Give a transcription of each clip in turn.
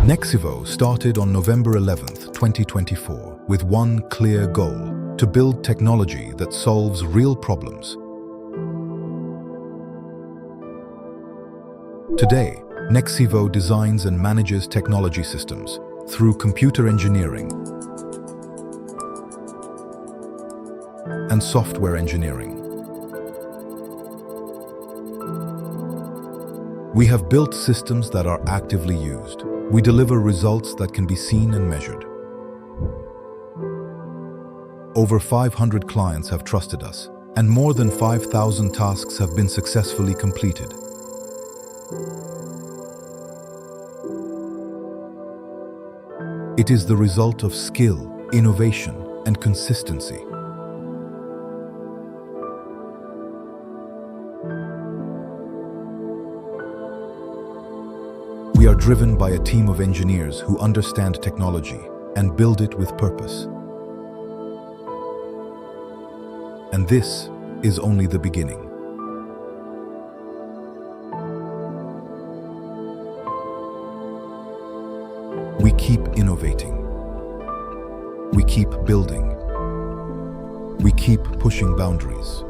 Nexivo started on November 11th, 2024, with one clear goal: to build technology that solves real problems. Today, Nexivo designs and manages technology systems through computer engineering and software engineering. We have built systems that are actively used. We deliver results that can be seen and measured. Over 500 clients have trusted us, and more than 5,000 tasks have been successfully completed. It is the result of skill, innovation, and consistency. We are driven by a team of engineers who understand technology and build it with purpose. And this is only the beginning. We keep innovating. We keep building. We keep pushing boundaries.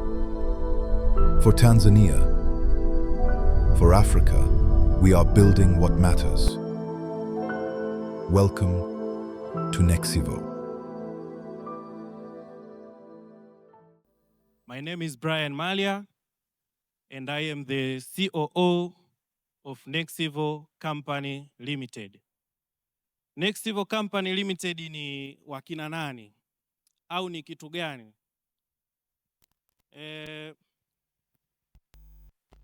For Tanzania, for Africa, we are building what matters. Welcome to Nexivo. My name is Brian Malia, and I am the COO of Nexivo Company Limited. Nexivo Company Limited ni wakina nani? Au ni kitu gani?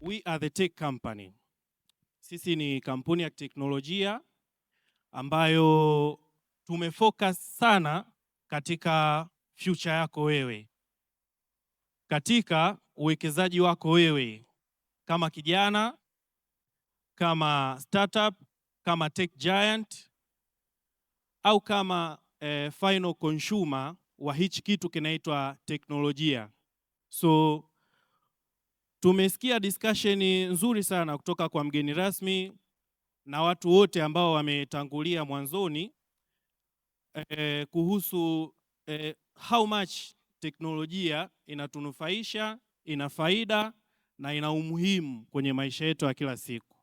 We are the tech company. Sisi ni kampuni ya teknolojia ambayo tumefocus sana katika future yako wewe, katika uwekezaji wako wewe kama kijana, kama startup, kama tech giant au kama final consumer wa hichi kitu kinaitwa teknolojia. So tumesikia discussion nzuri sana kutoka kwa mgeni rasmi na watu wote ambao wametangulia mwanzoni kuhusu how much teknolojia inatunufaisha, ina faida na ina umuhimu kwenye maisha yetu ya kila siku.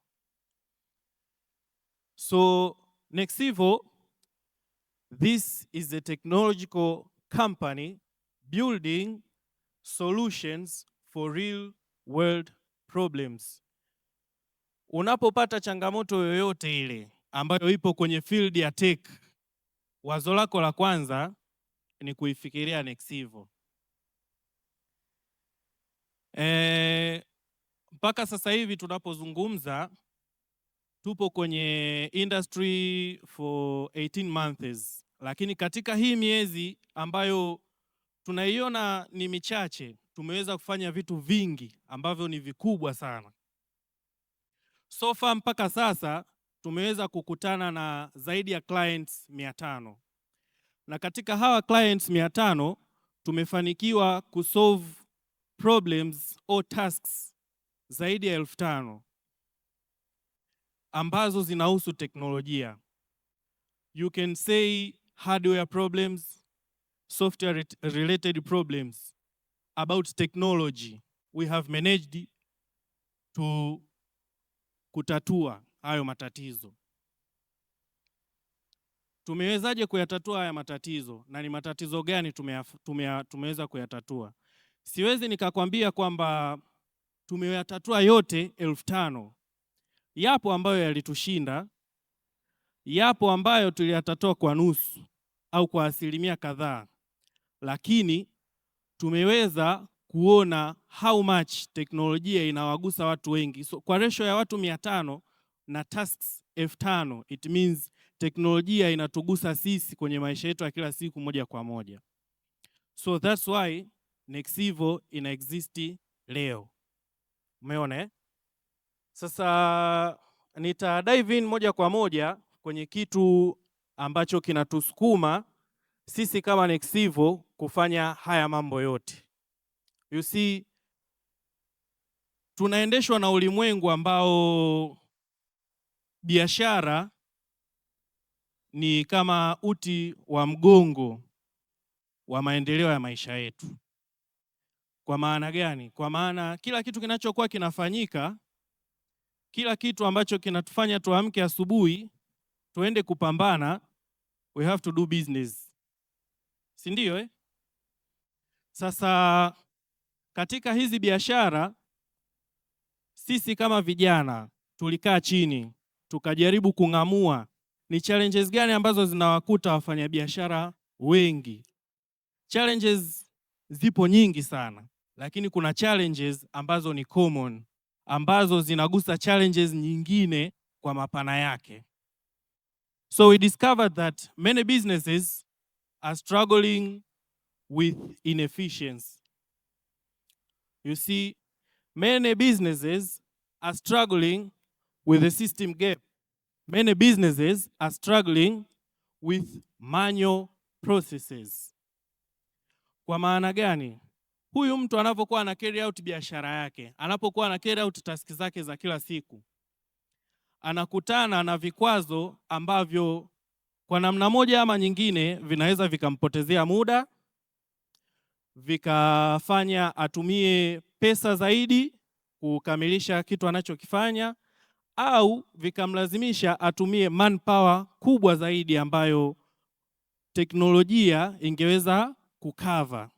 So Nexivo, this is a technological company building solutions for real world problems. Unapopata changamoto yoyote ile ambayo ipo kwenye field ya tech, wazo lako la kwanza ni kuifikiria Nexivo. Mpaka sasa hivi tunapozungumza tupo kwenye industry for 18 months, lakini katika hii miezi ambayo tunaiona ni michache, tumeweza kufanya vitu vingi ambavyo ni vikubwa sana. So far mpaka sasa tumeweza kukutana na zaidi ya clients 500. Na katika hawa clients 500 tumefanikiwa kusolve problems or tasks zaidi ya 5,000 ambazo zinahusu teknolojia. You can say hardware problems, software related problems about technology. We have managed to kutatua hayo matatizo. Tumewezaje kuyatatua haya matatizo na ni matatizo gani tumeweza kuyatatua? Siwezi nikakwambia kwamba tumeyatatua yote 5,000. Yapo ambayo yalitushinda, yapo ambayo tuliyatatua kwa nusu au kwa asilimia kadhaa, lakini tumeweza kuona how much teknolojia inawagusa watu wengi. So kwa ratio ya watu 500 na tasks 5,000, it means teknolojia inatugusa sisi kwenye maisha yetu ya kila siku moja kwa moja. So that's why Nexivo ina exist leo. Umeona? Sasa nita dive in moja kwa moja kwenye kitu ambacho kinatusukuma sisi kama Nexivo kufanya haya mambo yote. You see, tunaendeshwa na ulimwengu ambao biashara ni kama uti wa mgongo wa maendeleo ya maisha yetu. Kwa maana gani? Kwa maana kila kitu kinachokuwa kinafanyika, kila kitu ambacho kinatufanya tuamke asubuhi tuende kupambana, we have to do business, si ndio eh? Sasa katika hizi biashara, sisi kama vijana tulikaa chini tukajaribu kung'amua ni challenges gani ambazo zinawakuta wafanyabiashara wengi. Challenges zipo nyingi sana, lakini kuna challenges ambazo ni common, ambazo zinagusa challenges nyingine kwa mapana yake. So we discovered that many businesses are struggling with inefficiency. You see, many businesses are struggling with the system gap. Many businesses are struggling with manual processes. Kwa maana gani? Huyu mtu anapokuwa ana carry out biashara yake, anapokuwa ana carry out task zake za kila siku, anakutana na vikwazo ambavyo kwa namna moja ama nyingine vinaweza vikampotezea muda, vikafanya atumie pesa zaidi kukamilisha kitu anachokifanya, au vikamlazimisha atumie manpower kubwa zaidi ambayo teknolojia ingeweza kukava.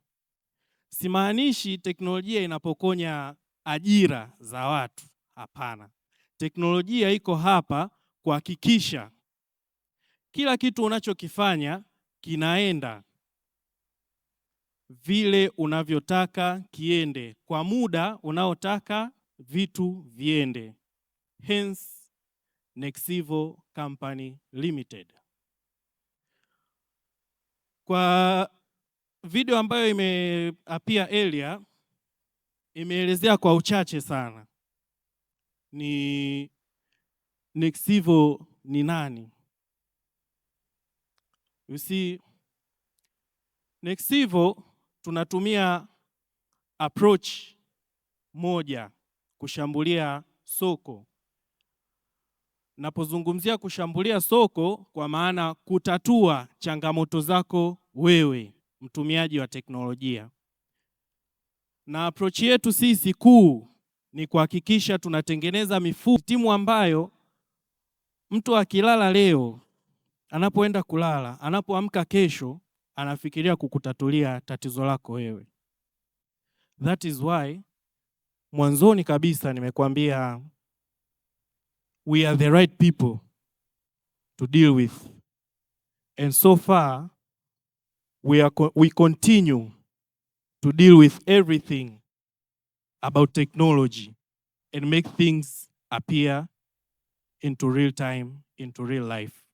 Simaanishi teknolojia inapokonya ajira za watu, hapana. Teknolojia iko hapa kuhakikisha kila kitu unachokifanya kinaenda vile unavyotaka kiende, kwa muda unaotaka vitu viende. Hence, Nexivo Company Limited. Kwa video ambayo imeappear earlier, imeelezea kwa uchache sana ni Nexivo ni nani. You see, Nexivo tunatumia approach moja kushambulia soko. Napozungumzia kushambulia soko, kwa maana kutatua changamoto zako wewe mtumiaji wa teknolojia. Na approach yetu sisi kuu ni kuhakikisha tunatengeneza mifumo, timu ambayo mtu akilala leo, anapoenda kulala, anapoamka kesho, anafikiria kukutatulia tatizo lako wewe. That is why mwanzoni kabisa nimekuambia we are the right people to deal with. And so far we continue to deal with everything about technology and make things appear into real time, into real life,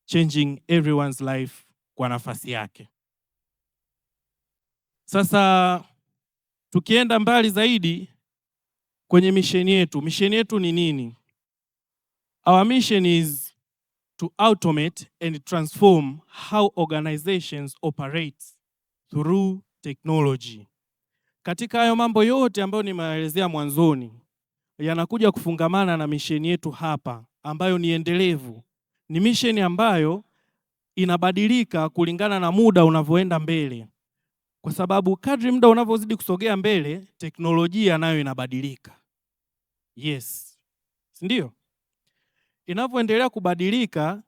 changing everyone's life kwa nafasi yake. Sasa tukienda mbali zaidi kwenye mission yetu ni nini? Our mission is to automate and transform how organizations operate through technology. Katika hayo mambo yote ambayo nimeelezea mwanzoni, yanakuja kufungamana na mission yetu hapa, ambayo ni endelevu. Ni mission ambayo inabadilika kulingana na muda unavyoenda mbele. Kwa sababu kadri muda unavyozidi kusogea mbele, teknolojia nayo inabadilika. Yes. Ndio? Inavyoendelea kubadilika,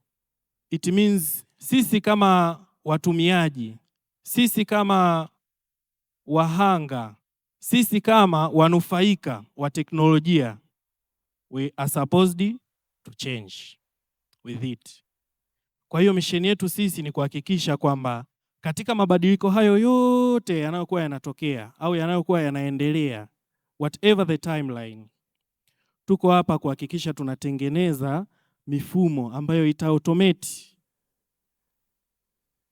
it means sisi kama watumiaji, sisi kama wahanga, sisi kama wanufaika wa teknolojia, we are supposed to change with it. Kwa hiyo mission yetu sisi ni kuhakikisha kwamba katika mabadiliko hayo yote yanayokuwa yanatokea au yanayokuwa yanaendelea, whatever the timeline, tuko hapa kuhakikisha tunatengeneza mifumo ambayo ita-automate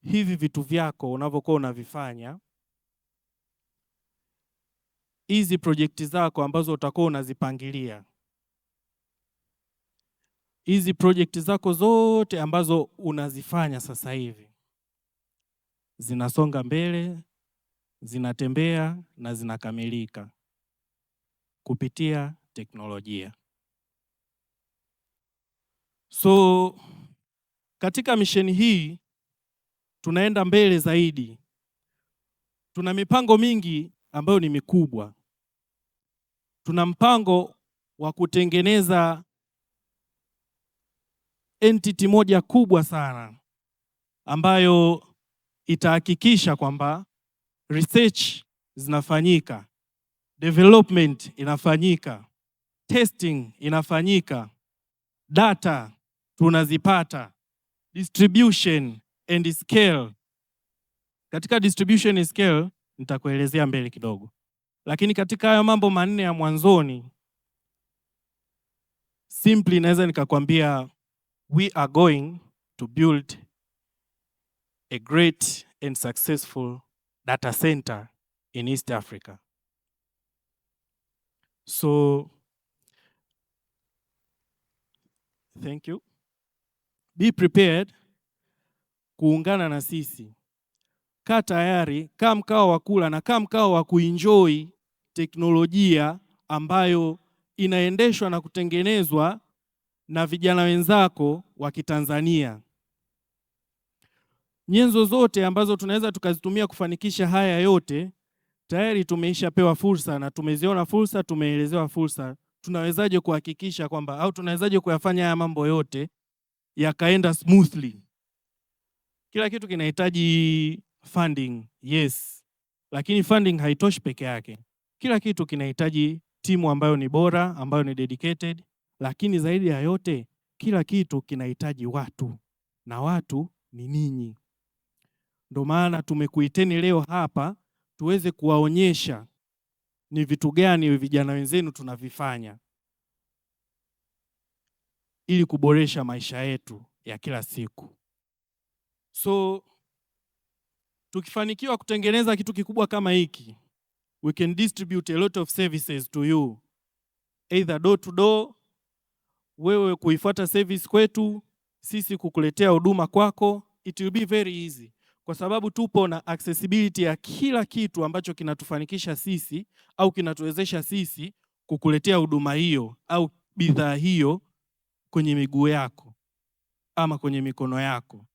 hivi vitu vyako unavyokuwa unavifanya, hizi project zako ambazo utakuwa unazipangilia, hizi project zako zote ambazo unazifanya sasa hivi zinasonga mbele, zinatembea na zinakamilika kupitia teknolojia. So Katika misheni hii tunaenda mbele zaidi. Tuna mipango mingi ambayo ni mikubwa. Tuna mpango wa kutengeneza entity moja kubwa sana ambayo itahakikisha kwamba research zinafanyika, development inafanyika, testing inafanyika, data tunazipata, distribution and scale. Katika distribution and scale nitakuelezea mbele kidogo, lakini katika hayo mambo manne ya mwanzoni, simply naweza nikakwambia we are going to build a great and successful data center in East Africa. So, thank you. Be prepared kuungana na sisi. Kaa tayari, kaa mkao wa kula na kaa mkao wa kuenjoy teknolojia ambayo inaendeshwa na kutengenezwa na vijana wenzako wa Kitanzania. Nyenzo zote ambazo tunaweza tukazitumia kufanikisha haya yote, tayari tumeishapewa fursa na tumeziona fursa, tumeelezewa fursa. Tunawezaje kuhakikisha kwamba au tunawezaje kuyafanya haya mambo yote yakaenda smoothly? Kila kitu kinahitaji funding, yes. Lakini funding haitoshi peke yake. Kila kitu kinahitaji timu ambayo ni bora, ambayo ni dedicated, lakini zaidi ya yote kila kitu kinahitaji watu, na watu ni ninyi. Ndio maana tumekuiteni leo hapa tuweze kuwaonyesha ni vitu gani vijana wenzenu tunavifanya ili kuboresha maisha yetu ya kila siku. So tukifanikiwa kutengeneza kitu kikubwa kama hiki, we can distribute a lot of services to you, either door to door, wewe kuifuata service kwetu, sisi kukuletea huduma kwako. It will be very easy kwa sababu tupo na accessibility ya kila kitu ambacho kinatufanikisha sisi au kinatuwezesha sisi kukuletea huduma hiyo au bidhaa hiyo kwenye miguu yako ama kwenye mikono yako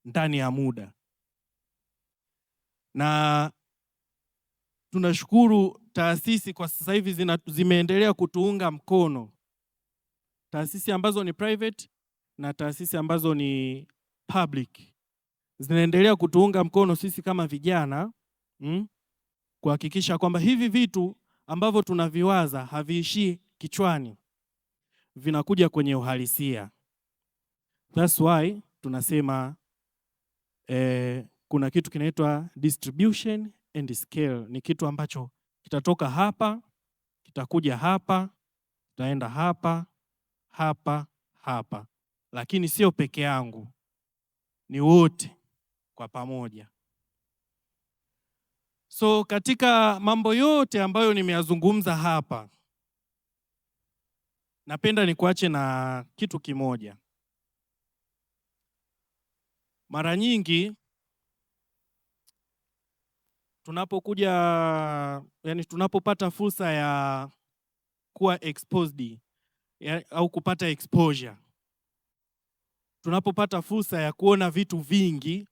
ndani ya muda. Na tunashukuru taasisi kwa sasa hivi zimeendelea kutuunga mkono, taasisi ambazo ni private na taasisi ambazo ni public zinaendelea kutuunga mkono sisi kama vijana kuhakikisha kwamba hivi vitu ambavyo tunaviwaza haviishii kichwani, vinakuja kwenye uhalisia. That's why tunasema kuna kitu kinaitwa distribution and scale. Ni kitu ambacho kitatoka hapa, kitakuja hapa, kitaenda hapa, hapa, hapa. Lakini sio peke yangu, ni wote kwa pamoja. So katika mambo yote ambayo nimeyazungumza hapa, napenda nikuache na kitu kimoja. Mara nyingi tunapokuja, yani tunapopata fursa ya kuwa exposed au kupata exposure, tunapopata fursa ya kuona vitu vingi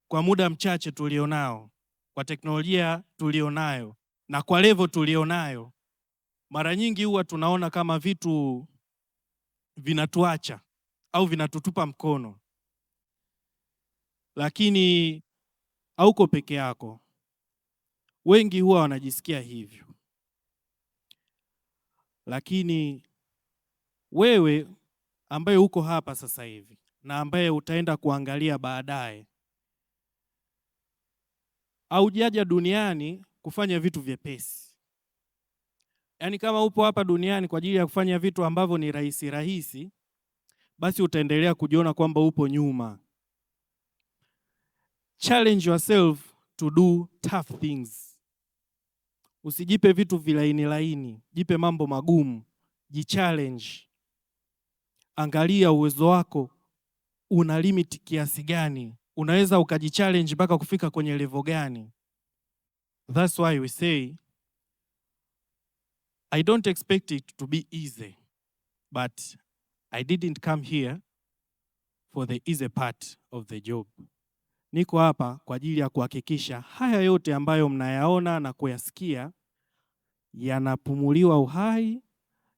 kwa muda mchache tulionao, kwa teknolojia tulionayo na kwa level tulionayo, mara nyingi huwa tunaona kama vitu vinatuacha au vinatutupa mkono. Lakini hauko peke yako. Wengi huwa wanajisikia hivyo. Lakini wewe ambaye uko hapa sasa hivi na ambaye utaenda kuangalia baadaye, haujaja duniani kufanya vitu vyepesi. Yaani kama upo hapa duniani kwa ajili ya kufanya vitu ambavyo ni rahisi, basi utaendelea kujiona kwamba upo nyuma. Challenge yourself to do tough things. Usijipe vitu vilaini, jipe mambo magumu, jichallenge. Angalia uwezo wako una limit kiasi gani, unaweza ukajichallenge mpaka kufika kwenye level gani. That's why we say I don't expect it to be easy, but I didn't come here for the easy part of the job. Niko hapa kwa ajili ya kuhakikisha haya yote ambayo mnayaona na kuyasikia yanapumuliwa uhai,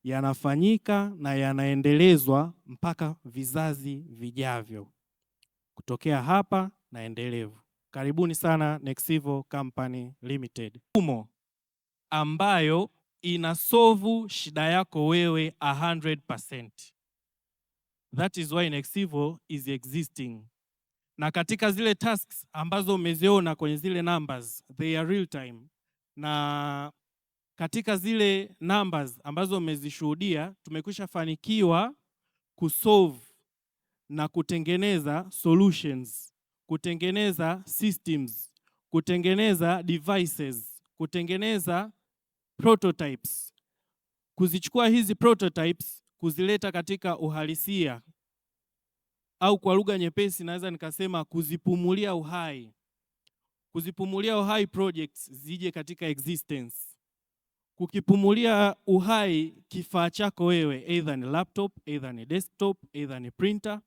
yanafanyika na yanaendelezwa mpaka vizazi vijavyo. Kutokea hapa na endelevu. Karibuni sana Nexivo Company Limited. Mfumo ambayo inasolve shida yako wewe 100%. That is why Nexivo is existing. Na katika zile tasks ambazo umeziona kwenye zile numbers, they are real time. Na katika zile numbers ambazo umezishuhudia, tumekwisha fanikiwa kusolve na kutengeneza solutions, kutengeneza systems, kutengeneza devices, kutengeneza prototypes, kuzichukua hizi prototypes kuzileta katika uhalisia, au kwa lugha nyepesi naweza nikasema kuzipumulia uhai. Kuzipumulia uhai projects zije katika existence. Kukipumulia uhai kifaa chako wewe, either ni laptop, either ni desktop, either ni printer,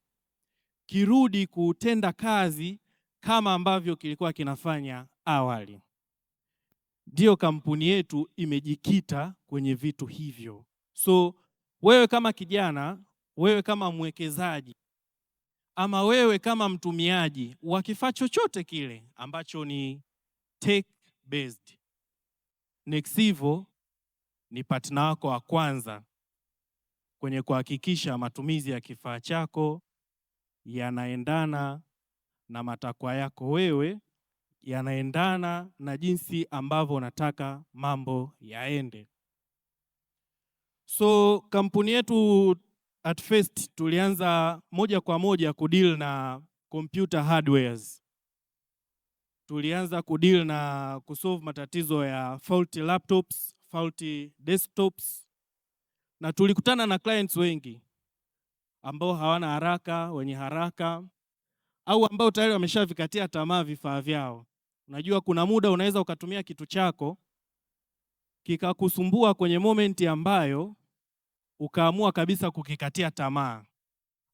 kirudi kutenda kazi kama ambavyo kilikuwa kinafanya awali. Ndio kampuni yetu imejikita kwenye vitu hivyo. So wewe kama kijana, wewe kama mwekezaji, ama wewe kama mtumiaji wa kifaa chochote kile ambacho ni tech based, Nexivo ni partner wako wa kwanza kwenye kuhakikisha matumizi ya kifaa chako yanaendana na matakwa yako wewe, yanaendana na jinsi ambavyo unataka mambo yaende. So kampuni yetu at first tulianza moja kwa moja kudeal na computer hardwares. Tulianza kudeal na kusolve matatizo ya faulty laptops, faulty desktops, na tulikutana na clients wengi ambao hawana haraka, wenye haraka, au ambao tayari wameshavikatia tamaa vifaa vyao. Unajua kuna muda unaweza ukatumia kitu chako kikakusumbua kwenye momenti ambayo ukaamua kabisa kukikatia tamaa,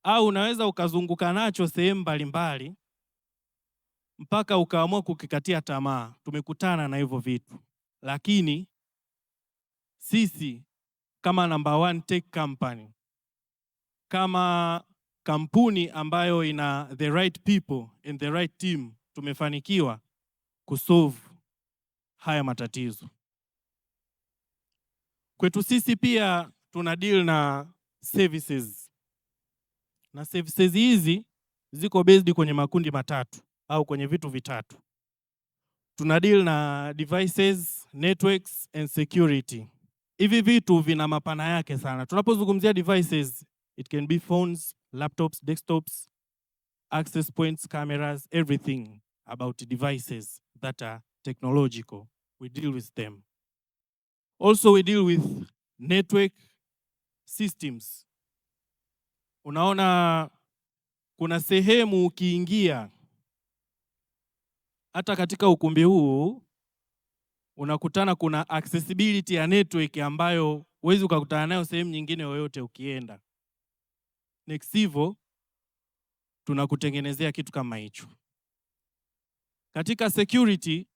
au unaweza ukazunguka nacho sehemu mbalimbali mpaka ukaamua kukikatia tamaa. Tumekutana na hivyo vitu, lakini sisi kama number one tech company, kama kampuni ambayo ina the right people and the right team, tumefanikiwa kusolve haya matatizo. Kwetu sisi pia tuna deal na services. Na services hizi ziko based kwenye makundi matatu au kwenye vitu vitatu. Tuna deal na devices, networks and security. Hivi vitu vina mapana yake sana. Tunapozungumzia devices, it can be phones, laptops, desktops, access points, cameras, everything about devices that are technological. We deal with them. Also we deal with network systems. Unaona kuna sehemu ukiingia hata katika ukumbi huu unakutana kuna accessibility ya network ambayo huwezi ukakutana nayo sehemu nyingine yoyote ukienda. Nexivo tunakutengenezea kitu kama hicho. Katika security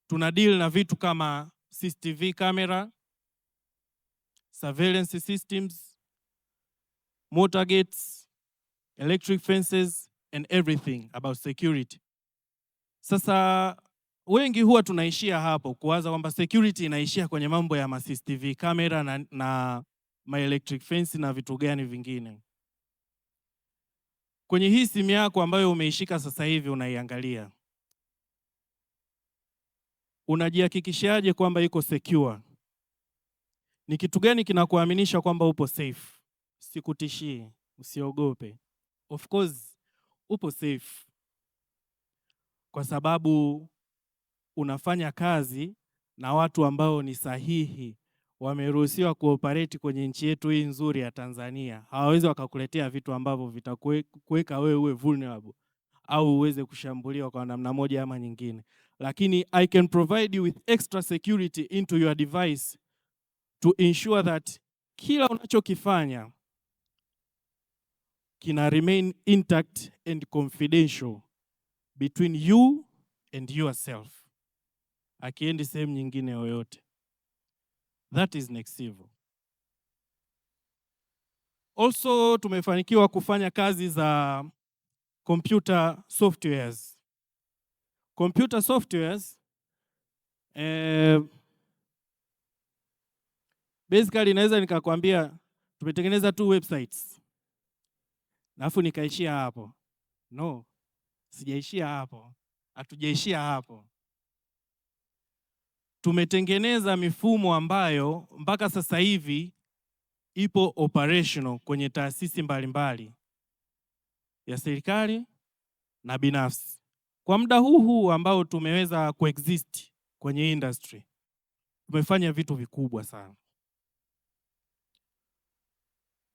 tuna deal na vitu kama CCTV camera, surveillance systems, motor gates, electric fences and everything about security. Sasa wengi huwa tunaishia hapo kuwaza kwamba security inaishia kwenye mambo ya CCTV camera na electric fence na vitu gani vingine. Kwenye hii simu yako ambayo umeishika sasa hivi unaiangalia, unajihakikishaje kwamba iko secure? Ni kitu gani kinakuaminisha kwamba upo safe? Sikutishie, usiogope. Of course upo safe kwa sababu unafanya kazi na watu ambao ni sahihi, wameruhusiwa kuoperate kwenye nchi yetu hii nzuri ya Tanzania. Hawawezi wakakuletea vitu ambavyo vitakuweka wewe uwe vulnerable au uweze kushambuliwa kwa namna moja ama nyingine. Lakini I can provide you with extra security into your device to ensure that kila unachokifanya kina remain intact and confidential between you and yourself, akiendi sehemu nyingine yoyote. That is Nexivo. Also tumefanikiwa kufanya kazi za computer softwares. Computer softwares basically naweza nikakwambia tumetengeneza 2 websites. Alafu nikaishia hapo. No, sijaishia hapo. Hatujaishia hapo. Tumetengeneza mifumo ambayo mpaka sasa hivi ipo operational kwenye taasisi mbalimbali ya serikali na binafsi. Kwa muda huu ambao tumeweza coexist kwenye industry, tumefanya vitu vikubwa sana.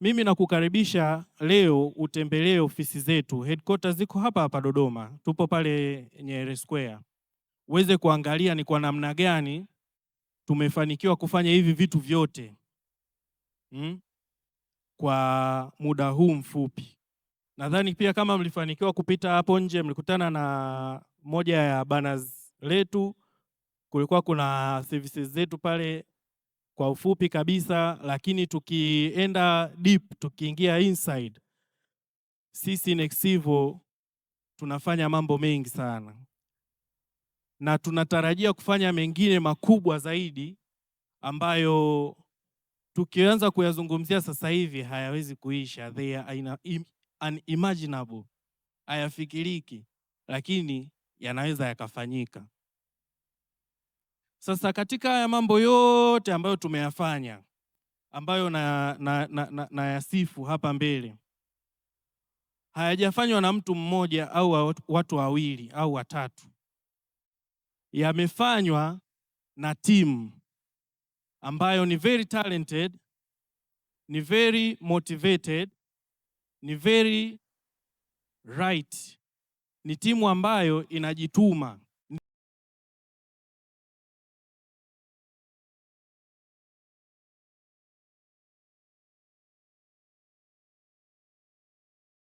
Mimi nakukaribisha leo utembelee ofisi zetu. Headquarters ziko hapa hapa Dodoma. Tupo pale Nyerere Square. Uweze kuangalia ni kwa namna gani tumefanikiwa kufanya hivi vitu vyote kwa muda huu mfupi. Nadhani pia kama mlifanikiwa kupita hapo nje, mlikutana na moja ya banners letu, kulikuwa kuna services zetu pale kwa ufupi kabisa, lakini tukienda deep, tukiingia inside, sisi Nexivo tunafanya mambo mengi sana, na tunatarajia kufanya mengine makubwa zaidi ambayo tukianza kuyazungumzia sasa hivi hayawezi kuisha. They are unimaginable, hayafikiriki, lakini yanaweza yakafanyika. Sasa katika haya mambo yote ambayo tumeyafanya, ambayo na yasifu hapa mbele, hayajafanywa na mtu mmoja au watu wawili au watatu. Yamefanywa na timu ambayo ni very talented, ni very motivated, ni very right. Ni timu ambayo inajituma.